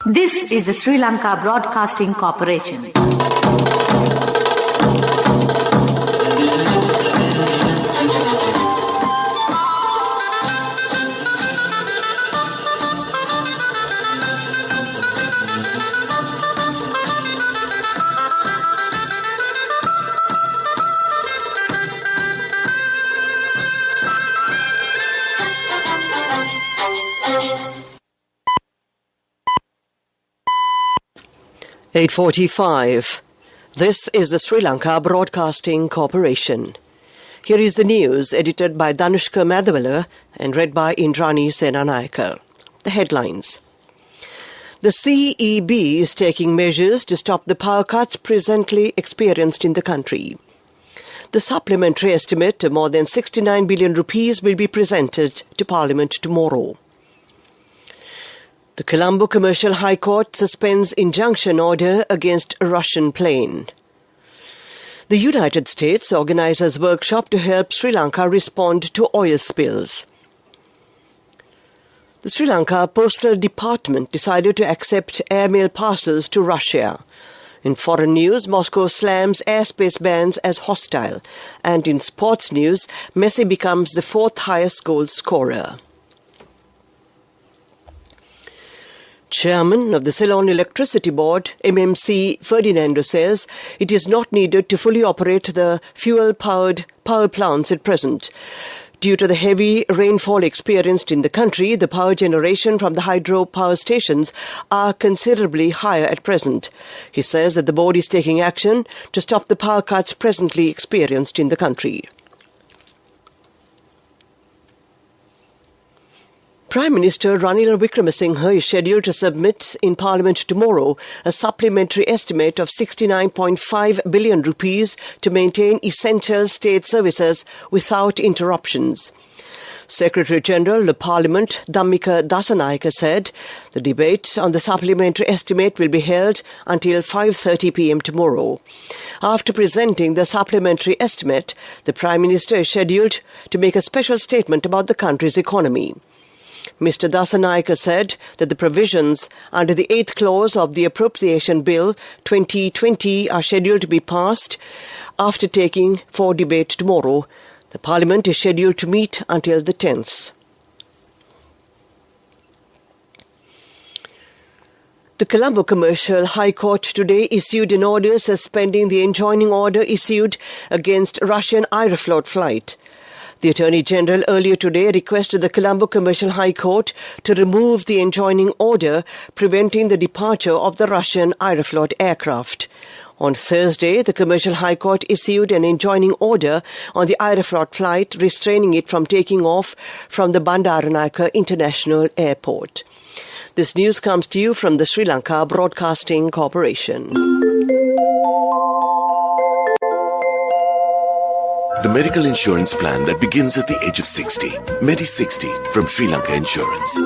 This is the Sri Lanka Broadcasting Corporation. (8:45). This is the Sri Lanka Broadcasting Corporation. Here is the news edited by Danushka Madhavela and read by Indrani Senanayake. The headlines. The CEB is taking measures to stop the power cuts presently experienced in the country. The supplementary estimate of more than 69 billion rupees will be presented to Parliament tomorrow. The Colombo Commercial High Court suspends injunction order against a Russian plane. The United States organizes workshop to help Sri Lanka respond to oil spills. The Sri Lanka Postal Department decided to accept airmail parcels to Russia. In foreign news, Moscow slams airspace bans as hostile. And in sports news, Messi becomes the fourth highest goal scorer. Chairman of the Ceylon Electricity Board, MMC Ferdinando, says it is not needed to fully operate the fuel-powered power plants at present. Due to the heavy rainfall experienced in the country, the power generation from the hydro power stations are considerably higher at present. He says that the board is taking action to stop the power cuts presently experienced in the country. Prime Minister Ranil Wickremesinghe is scheduled to submit in Parliament tomorrow a supplementary estimate of 69.5 billion rupees to maintain essential state services without interruptions. Secretary-General of Parliament Dhammika Dasanayake said the debate on the supplementary estimate will be held until 5:30 p.m. tomorrow. After presenting the supplementary estimate, the Prime Minister is scheduled to make a special statement about the country's economy. Mr. Dasanayake said that the provisions under the 8th clause of the Appropriation Bill 2020 are scheduled to be passed after taking for debate tomorrow. The Parliament is scheduled to meet until the 10th. The Colombo Commercial High Court today issued an order suspending the enjoining order issued against Russian Aeroflot flight. The Attorney General earlier today requested the Colombo Commercial High Court to remove the enjoining order preventing the departure of the Russian Aeroflot aircraft. On Thursday, the Commercial High Court issued an enjoining order on the Aeroflot flight, restraining it from taking off from the Bandaranaike International Airport. This news comes to you from the Sri Lanka Broadcasting Corporation. The medical insurance plan that begins at the age of 60. Medi60 from Sri Lanka Insurance.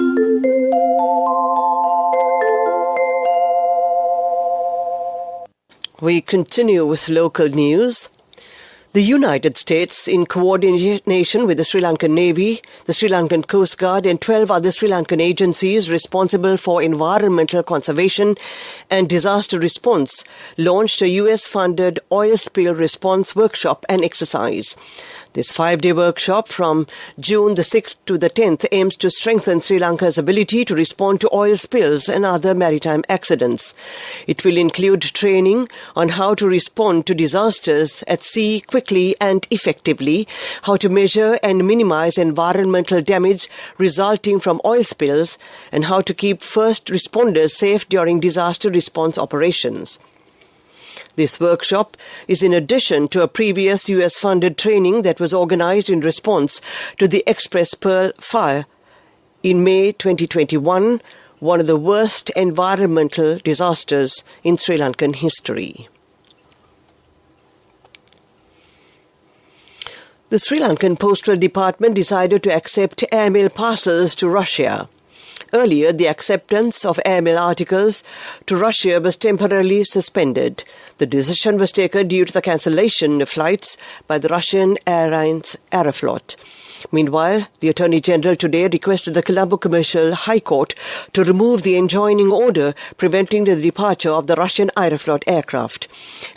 We continue with local news. The United States, in coordination with the Sri Lankan Navy, the Sri Lankan Coast Guard and 12 other Sri Lankan agencies responsible for environmental conservation and disaster response, launched a US-funded oil spill response workshop and exercise. This 5-day workshop from June the 6th to the 10th aims to strengthen Sri Lanka's ability to respond to oil spills and other maritime accidents. It will include training on how to respond to disasters at sea quickly and effectively, how to measure and minimize environmental damage resulting from oil spills, and how to keep first responders safe during disaster response operations. This workshop is in addition to a previous US-funded training that was organized in response to the Express Pearl fire in May 2021, one of the worst environmental disasters in Sri Lankan history. The Sri Lankan Postal Department decided to accept airmail parcels to Russia. Earlier, the acceptance of airmail articles to Russia was temporarily suspended. The decision was taken due to the cancellation of flights by the Russian Airlines Aeroflot. Meanwhile, the Attorney General today requested the Colombo Commercial High Court to remove the enjoining order preventing the departure of the Russian Aeroflot aircraft.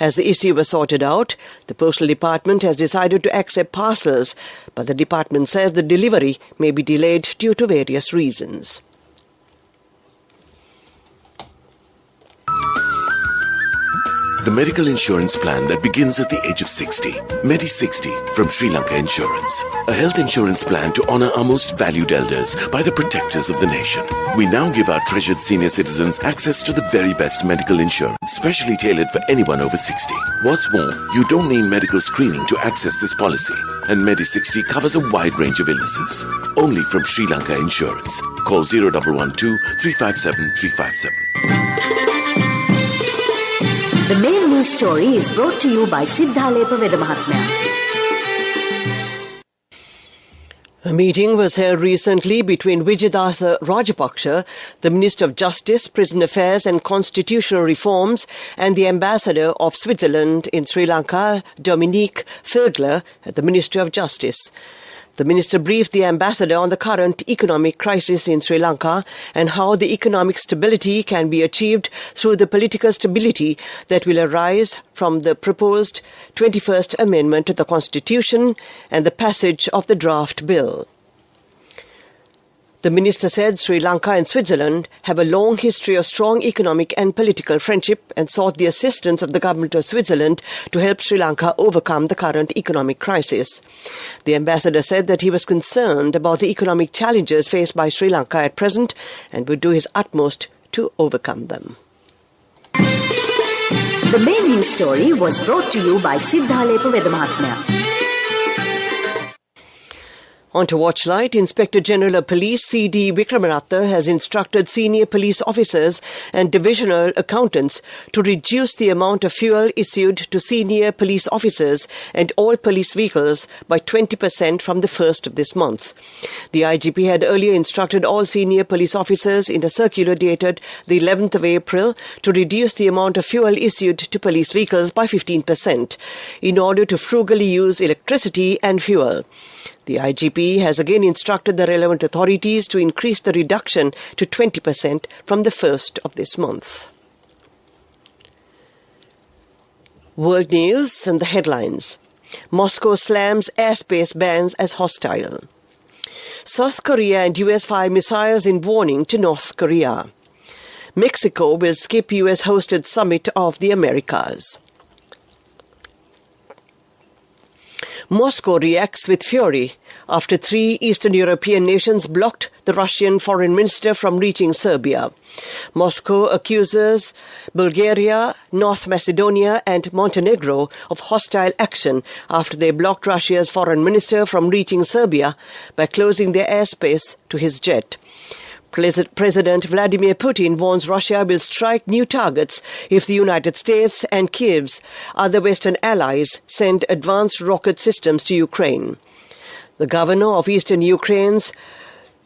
As the issue was sorted out, the Postal Department has decided to accept parcels, but the department says the delivery may be delayed due to various reasons. The medical insurance plan that begins at the age of 60. Medi 60 from Sri Lanka Insurance. A health insurance plan to honor our most valued elders by the protectors of the nation. We now give our treasured senior citizens access to the very best medical insurance, specially tailored for anyone over 60. What's more, you don't need medical screening to access this policy. And Medi 60 covers a wide range of illnesses. Only from Sri Lanka Insurance. Call 0112 357 357. The main news story is brought to you by Siddhalepa Vedamahatmya. A meeting was held recently between Vijayadasa Rajapaksa, the Minister of Justice, Prison Affairs and Constitutional Reforms, and the Ambassador of Switzerland in Sri Lanka, Dominique Fergler, at the Ministry of Justice. The minister briefed the ambassador on the current economic crisis in Sri Lanka and how the economic stability can be achieved through the political stability that will arise from the proposed 21st Amendment to the Constitution and the passage of the draft bill. The minister said Sri Lanka and Switzerland have a long history of strong economic and political friendship and sought the assistance of the government of Switzerland to help Sri Lanka overcome the current economic crisis. The ambassador said that he was concerned about the economic challenges faced by Sri Lanka at present and would do his utmost to overcome them. The main news story was brought to you by Siddhalepa Vedamahatmya. On to Watchlight, Inspector General of Police C.D. Vikramanatha has instructed senior police officers and divisional accountants to reduce the amount of fuel issued to senior police officers and all police vehicles by 20% from the 1st of this month. The IGP had earlier instructed all senior police officers in a circular dated the 11th of April to reduce the amount of fuel issued to police vehicles by 15% in order to frugally use electricity and fuel. The IGP has again instructed the relevant authorities to increase the reduction to 20% from the 1st of this month. World news and the headlines. Moscow slams airspace bans as hostile. South Korea and US fire missiles in warning to North Korea. Mexico will skip US-hosted summit of the Americas. Moscow reacts with fury after 3 Eastern European nations blocked the Russian foreign minister from reaching Serbia. Moscow accuses Bulgaria, North Macedonia and Montenegro of hostile action after they blocked Russia's foreign minister from reaching Serbia by closing their airspace to his jet. President Vladimir Putin warns Russia will strike new targets if the United States and Kyiv's other Western allies send advanced rocket systems to Ukraine. The governor of eastern Ukraine's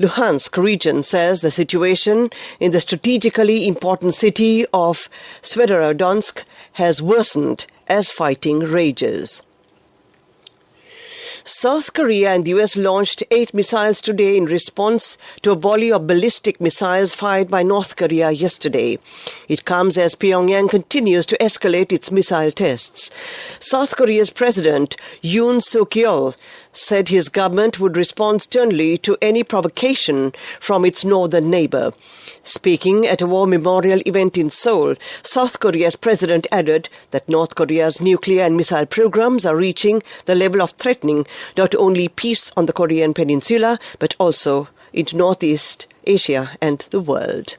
Luhansk region says the situation in the strategically important city of Sverodonetsk has worsened as fighting rages. South Korea and the US launched 8 missiles today in response to a volley of ballistic missiles fired by North Korea yesterday. It comes as Pyongyang continues to escalate its missile tests. South Korea's President Yoon Suk-yeol said his government would respond sternly to any provocation from its northern neighbor. Speaking at a war memorial event in Seoul, South Korea's president added that North Korea's nuclear and missile programs are reaching the level of threatening not only peace on the Korean peninsula, but also in Northeast Asia and the world.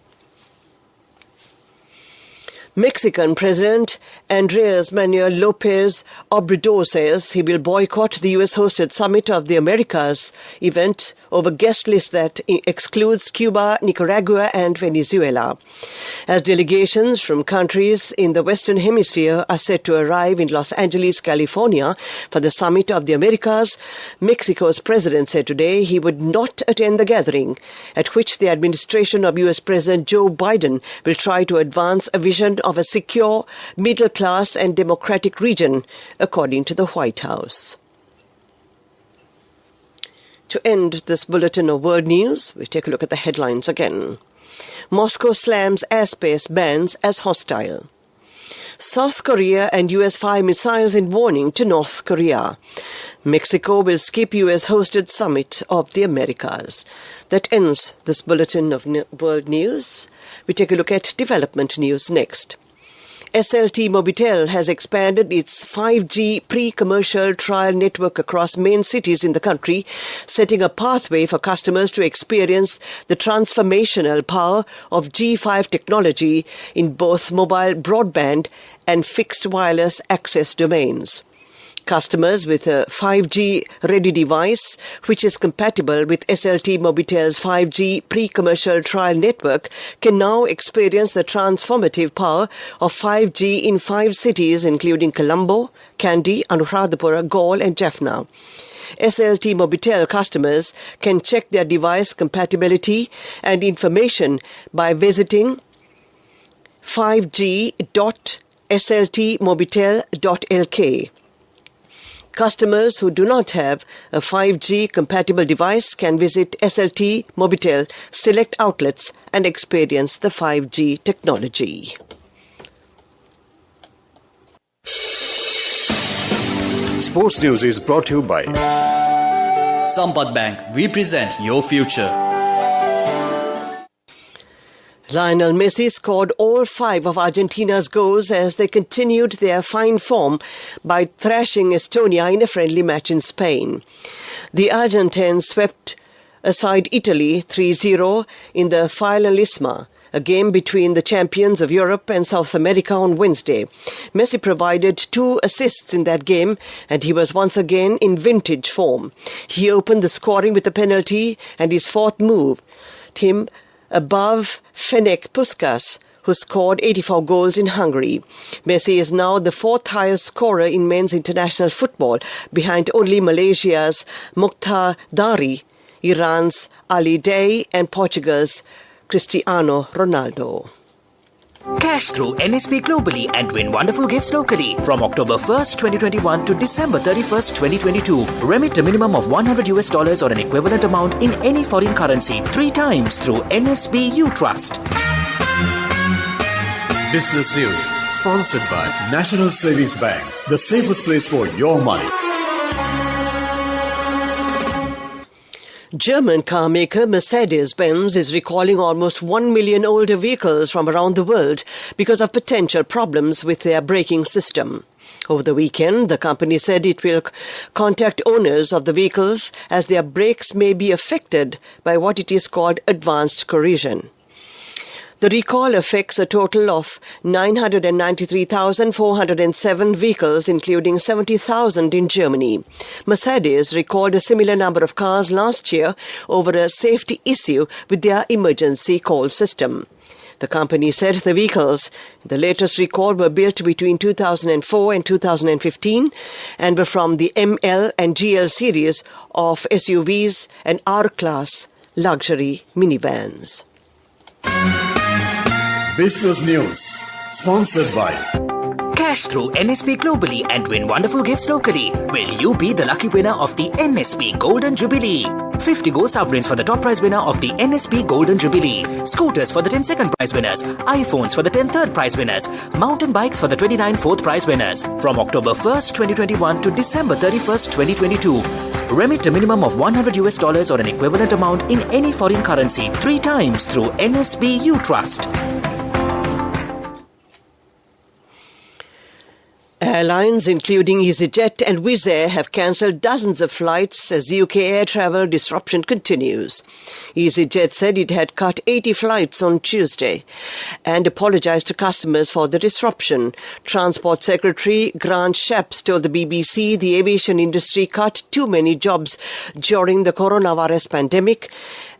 Mexican President Andrés Manuel López Obrador says he will boycott the US-hosted Summit of the Americas event over guest list that excludes Cuba, Nicaragua and Venezuela. As delegations from countries in the Western Hemisphere are set to arrive in Los Angeles, California for the Summit of the Americas, Mexico's president said today he would not attend the gathering, at which the administration of US President Joe Biden will try to advance a vision of a secure, middle-class and democratic region, according to the White House. To end this bulletin of world news, we take a look at the headlines again. Moscow slams airspace bans as hostile. South Korea and US fire missiles in warning to North Korea. Mexico will skip US-hosted summit of the Americas. That ends this bulletin of world news. We take a look at development news next. SLT Mobitel has expanded its 5G pre-commercial trial network across main cities in the country, setting a pathway for customers to experience the transformational power of G5 technology in both mobile broadband and fixed wireless access domains. Customers with a 5G-ready device, which is compatible with SLT Mobitel's 5G pre-commercial trial network, can now experience the transformative power of 5G in 5 cities, including Colombo, Kandy, Anuradhapura, Galle and Jaffna. SLT Mobitel customers can check their device compatibility and information by visiting 5g.sltmobitel.lk. Customers who do not have a 5G-compatible device can visit SLT Mobitel select outlets and experience the 5G technology. Sports News is brought to you by Sampath Bank. We present your future. Lionel Messi scored all 5 of Argentina's goals as they continued their fine form by thrashing Estonia in a friendly match in Spain. The Argentines swept aside Italy 3-0 in the Finalissima, a game between the champions of Europe and South America on Wednesday. Messi provided 2 assists in that game, and he was once again in vintage form. He opened the scoring with a penalty, and his 4th move him above Ferenc Puskás, who scored 84 goals in Hungary. Messi is now the 4th highest scorer in men's international football, behind only Malaysia's Mokhtar Dari, Iran's Ali Day and Portugal's Cristiano Ronaldo. Cash through NSP globally and win wonderful gifts locally. From October 1st, 2021 to December 31st, 2022. Remit a minimum of $100 or an equivalent amount in any foreign currency 3 times through NSB U Trust. Business News, sponsored by National Savings Bank, the safest place for your money. German car maker Mercedes-Benz is recalling almost 1 million older vehicles from around the world because of potential problems with their braking system. Over the weekend, the company said it will contact owners of the vehicles as their brakes may be affected by what it is called advanced corrosion. The recall affects a total of 993,407 vehicles, including 70,000 in Germany. Mercedes recalled a similar number of cars last year over a safety issue with their emergency call system. The company said the vehicles in the latest recall were built between 2004 and 2015 and were from the ML and GL series of SUVs and R-Class luxury minivans. Business News, sponsored by Cash through NSP globally and win wonderful gifts locally. Will you be the lucky winner of the NSP Golden Jubilee? 50 gold sovereigns for the top prize winner of the NSP Golden Jubilee. Scooters for the 10 second prize winners. iPhones for the 10 third prize winners. Mountain bikes for the 29 fourth prize winners. From October 1st, 2021 to December 31st, 2022. Remit a minimum of $100 or an equivalent amount in any foreign currency 3 times through NSB U Trust. Airlines, including EasyJet and Wizz Air, have cancelled dozens of flights as UK air travel disruption continues. EasyJet said it had cut 80 flights on Tuesday and apologised to customers for the disruption. Transport Secretary Grant Shapps told the BBC the aviation industry cut too many jobs during the coronavirus pandemic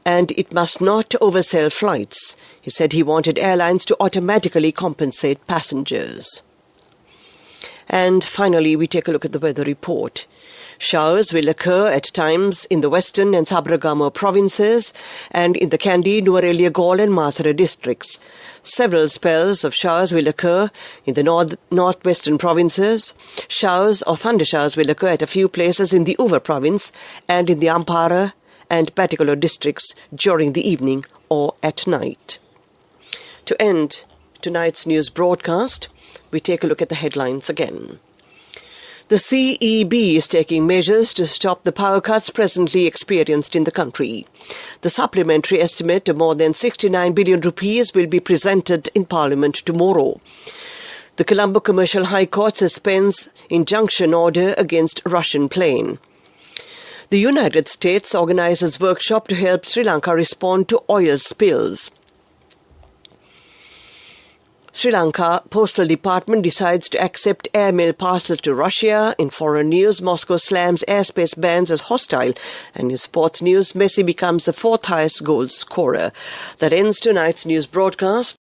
and it must not oversell flights. He said he wanted airlines to automatically compensate passengers. And finally, we take a look at the weather report. Showers will occur at times in the western and Sabaragamuwa provinces and in the Kandy, Nuwara Eliya and Mathura districts. Several spells of showers will occur in the northwestern provinces. Showers or thundershowers will occur at a few places in the Uva province and in the Ampara and particular districts during the evening or at night. To end tonight's news broadcast, we take a look at the headlines again. The CEB is taking measures to stop the power cuts presently experienced in the country. The supplementary estimate of more than 69 billion rupees will be presented in Parliament tomorrow. The Colombo Commercial High Court suspends injunction order against Russian plane. The United States organizes workshop to help Sri Lanka respond to oil spills. Sri Lanka Postal Department decides to accept airmail parcel to Russia. In foreign news, Moscow slams airspace bans as hostile. And in sports news, Messi becomes the fourth highest goal scorer. That ends tonight's news broadcast.